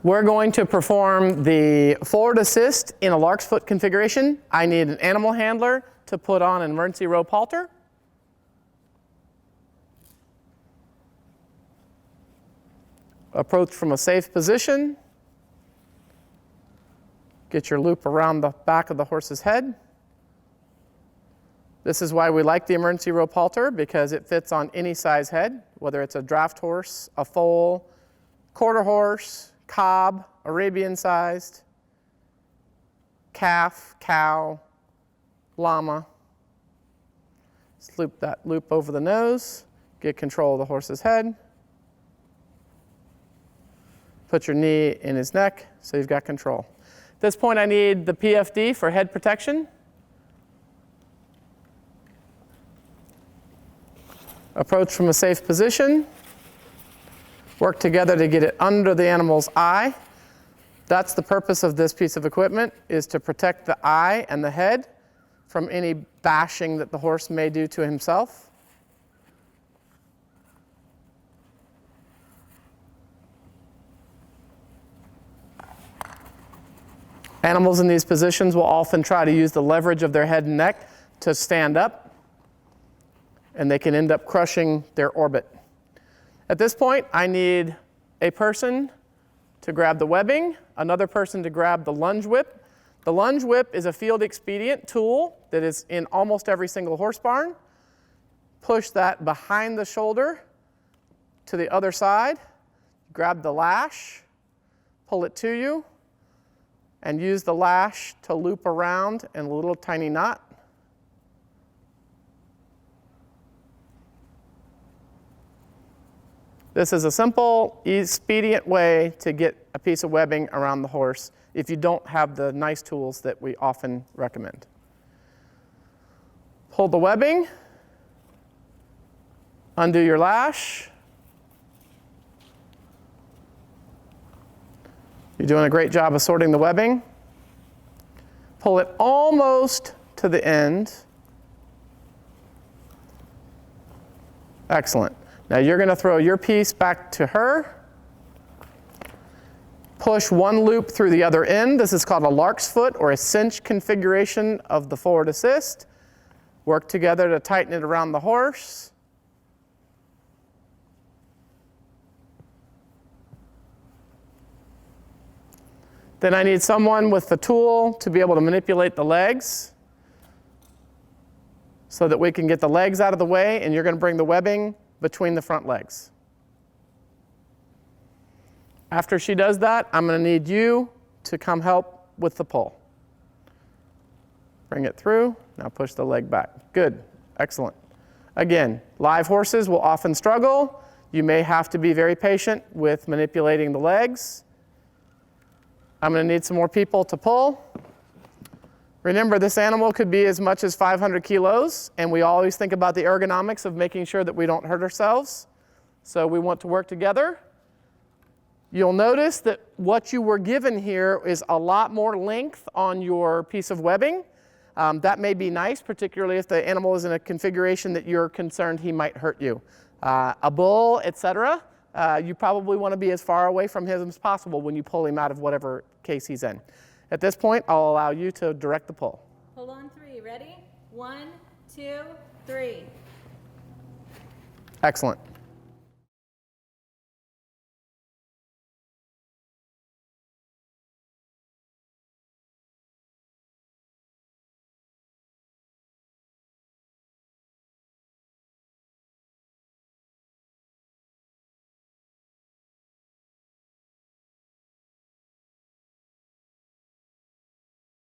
We're going to perform the forward assist in a Lark's foot configuration. I need an animal handler to put on an emergency rope halter. Approach from a safe position. Get your loop around the back of the horse's head. This is why we like the emergency rope halter, because it fits on any size head, whether it's a draft horse, a foal, quarter horse, cob, Arabian sized, calf, cow, llama. Just loop that loop over the nose, get control of the horse's head. Put your knee in his neck so you've got control. At this point I need the PFD for head protection. Approach from a safe position. Work together to get it under the animal's eye. That's the purpose of this piece of equipment, is to protect the eye and the head from any bashing that the horse may do to himself. Animals in these positions will often try to use the leverage of their head and neck to stand up, and they can end up crushing their orbit. At this point, I need a person to grab the webbing, another person to grab the lunge whip. The lunge whip is a field expedient tool that is in almost every single horse barn. Push that behind the shoulder to the other side, grab the lash, pull it to you, and use the lash to loop around in a little tiny knot. This is a simple, expedient way to get a piece of webbing around the horse if you don't have the nice tools that we often recommend. Pull the webbing, undo your lash. You're doing a great job of sorting the webbing. Pull it almost to the end. Excellent. Now you're going to throw your piece back to her. Push one loop through the other end. This is called a Lark's foot or a cinch configuration of the forward assist. Work together to tighten it around the horse. Then I need someone with the tool to be able to manipulate the legs so that we can get the legs out of the way, and you're going to bring the webbing between the front legs. After she does that, I'm going to need you to come help with the pull. Bring it through. Now push the leg back. Good. Excellent. Again, live horses will often struggle. You may have to be very patient with manipulating the legs. I'm going to need some more people to pull. Remember, this animal could be as much as 500 kilos, and we always think about the ergonomics of making sure that we don't hurt ourselves. So we want to work together. You'll notice that what you were given here is a lot more length on your piece of webbing. That may be nice, particularly if the animal is in a configuration that you're concerned he might hurt you. A bull, etc. You probably want to be as far away from him as possible when you pull him out of whatever case he's in. At this point, I'll allow you to direct the pull. Hold on 3. Ready? 1, 2, 3. Excellent.